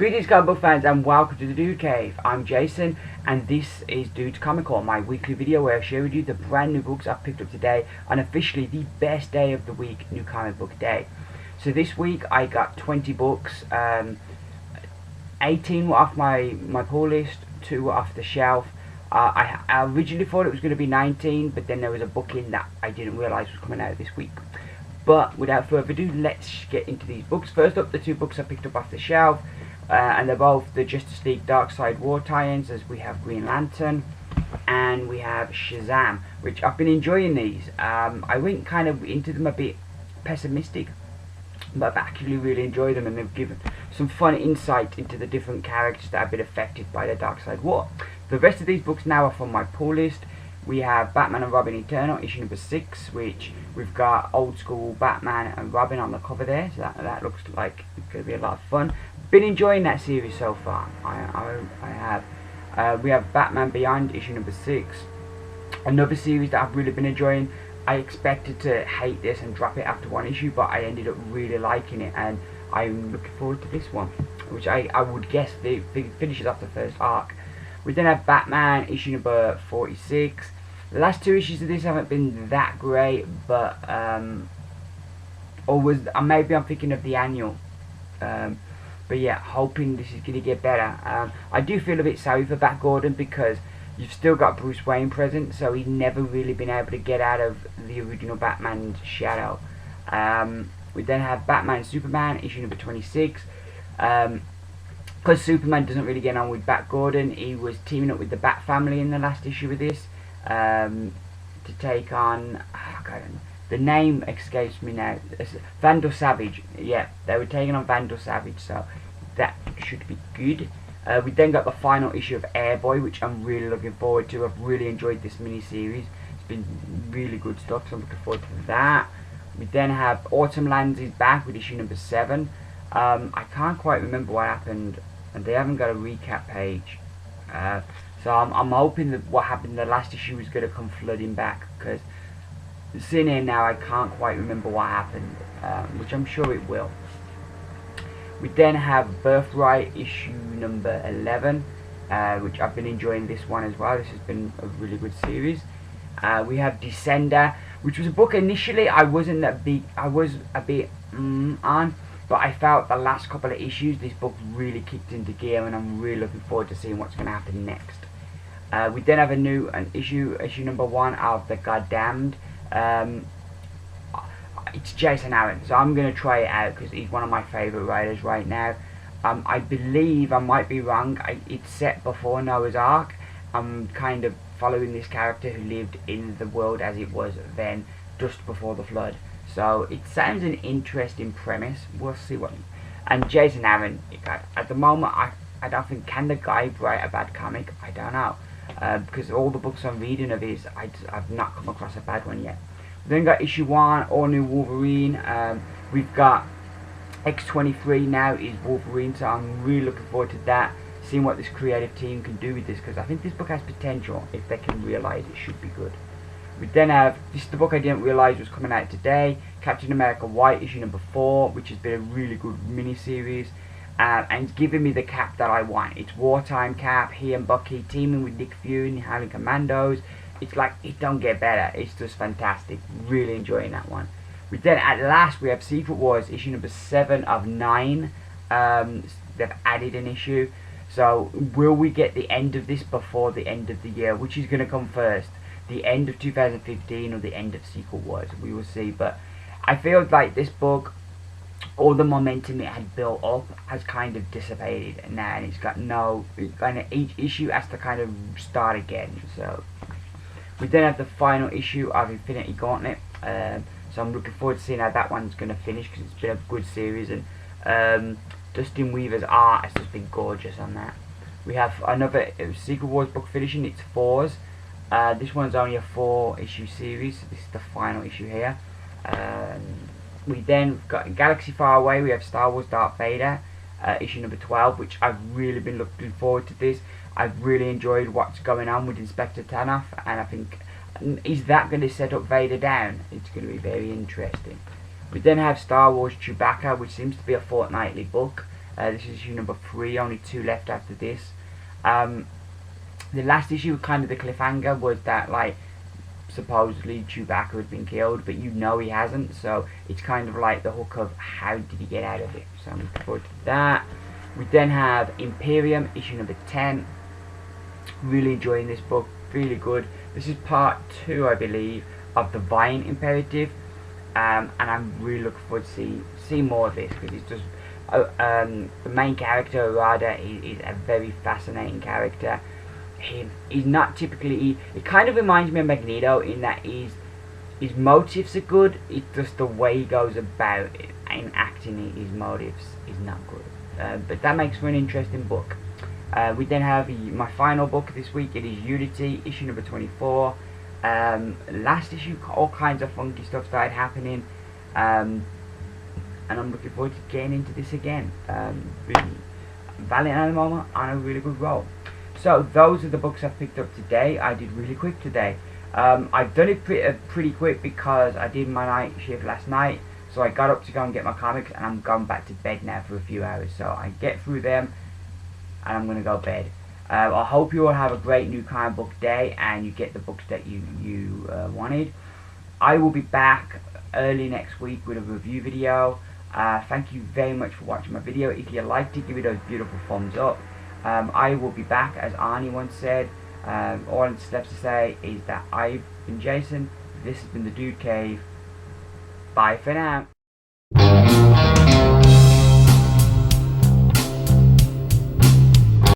Greetings comic book fans and welcome to the Dude Cave. I'm Jason and this is Dude's Comic Haul, my weekly video where I share with you the brand new books I've picked up today on officially the best day of the week, New Comic Book Day. So this week I got 20 books, 18 were off my pull list, 2 were off the shelf. I originally thought it was going to be 19, but then there was a book in that I didn't realise was coming out this week. But without further ado, let's get into these books. First up, the 2 books I picked up off the shelf. And they're both the Justice League Darkseid War tie-ins, as we have Green Lantern and we have Shazam, which I've been enjoying these. I went kind of into them a bit pessimistic, but I've actually really enjoyed them, and they've given some fun insight into the different characters that have been affected by the Darkseid War. The rest of these books now are from my pull list. We have Batman and Robin Eternal, issue number 6, which we've got old school Batman and Robin on the cover there, so that looks like it's going to be a lot of fun. Been enjoying that series so far. I have. We have Batman Beyond, issue number 6, another series that I've really been enjoying. I expected to hate this and drop it after 1 issue, but I ended up really liking it, and I'm looking forward to this one, which I would guess finishes off the first arc. We then have Batman, issue number 46. The last 2 issues of this haven't been that great, but maybe I'm thinking of the annual. But yeah, hoping this is going to get better. I do feel a bit sorry for Bat Gordon because you've still got Bruce Wayne present, so he's never really been able to get out of the original Batman's shadow. We then have Batman Superman, issue number 26. Because Superman doesn't really get on with Bat Gordon, he was teaming up with the Bat family in the last issue of this to take on, the name escapes me now, Vandal Savage. Yeah, they were taking on Vandal Savage, so that should be good. We then got the final issue of Airboy, which I'm really looking forward to. I've really enjoyed this mini-series. It's been really good stuff, so I'm looking forward to that. We then have Autumn Lands is back with issue number 7. I can't quite remember what happened, and they haven't got a recap page. So I'm hoping that what happened in the last issue is going to come flooding back, because sitting here now I can't quite remember what happened, which I'm sure it will. We then have Birthright issue number 11, which I've been enjoying this one as well. This has been a really good series. We have Descender, which was a book initially I wasn't that big, I was a bit on, but I felt the last couple of issues this book really kicked into gear, and I'm really looking forward to seeing what's going to happen next. We then have an issue number 1 of The Goddamned. It's Jason Aaron, so I'm going to try it out because he's one of my favourite writers right now. I believe, I might be wrong, it's set before Noah's Ark. I'm kind of following this character who lived in the world as it was then, just before the flood. So it sounds an interesting premise. We'll see what. And Jason Aaron, at the moment, I don't think, can the guy write a bad comic? I don't know, because all the books I'm reading of his, I've not come across a bad one yet. We then got issue 1, all new Wolverine. We've got X-23 now is Wolverine, so I'm really looking forward to that. Seeing what this creative team can do with this, because I think this book has potential. If they can realise it, should be good. We then have, this is the book I didn't realise was coming out today, Captain America White, issue number 4, which has been a really good mini-series, and giving me the Cap that I want. It's wartime Cap, he and Bucky teaming with Nick Fury and Howling Commandos. It's like, it don't get better, it's just fantastic. Really enjoying that one. We then, at last, we have Secret Wars, issue number 7 of 9. They've added an issue. So, will we get the end of this before the end of the year? Which is going to come first? The end of 2015 or the end of Secret Wars? We will see. But I feel like this book, all the momentum it had built up has kind of dissipated now, and it's got each issue has to kind of start again. So we then have the final issue of Infinity Gauntlet. So I'm looking forward to seeing how that one's going to finish, because it's been a good series, and Dustin Weaver's art has just been gorgeous on that. We have another Secret Wars book finishing, it's 4s. This one's only a 4-issue series, so this is the final issue here. We then got Galaxy Far Away, we have Star Wars Darth Vader, issue number 12, which I've really been looking forward to this. I've really enjoyed what's going on with Inspector Tanoff, and I think, is that going to set up Vader down? It's going to be very interesting. We then have Star Wars Chewbacca, which seems to be a fortnightly book. This is issue number 3, only 2 left after this. The last issue, kind of the cliffhanger, was that like supposedly Chewbacca had been killed, but you know he hasn't, so it's kind of like the hook of how did he get out of it. So I'm looking forward to that. We then have Imperium, issue number 10. Really enjoying this book, really good. This is part 2, I believe, of the Vine Imperative, and I'm really looking forward to see more of this, because it's just the main character, Rada, is a very fascinating character. He's not typically, it kind of reminds me of Magneto in that his motives are good, it's just the way he goes about it and acting his motives is not good. But that makes for an interesting book. We then have my final book this week. It is Unity, issue number 24. Last issue, all kinds of funky stuff started happening, and I'm looking forward to getting into this again. Really valiant at the moment, on a really good roll. So those are the books I've picked up today. I did really quick today. I've done it pretty quick because I did my night shift last night, so I got up to go and get my comics, and I'm going back to bed now for a few hours. So I get through them, and I'm going to go to bed. I hope you all have a great new comic book day, and you get the books that you wanted. I will be back early next week with a review video. Thank you very much for watching my video. If you liked it, give it those beautiful thumbs up. I will be back, as Arnie once said. All that's left to say is that I've been Jason. This has been the Dude Cave. Bye for now.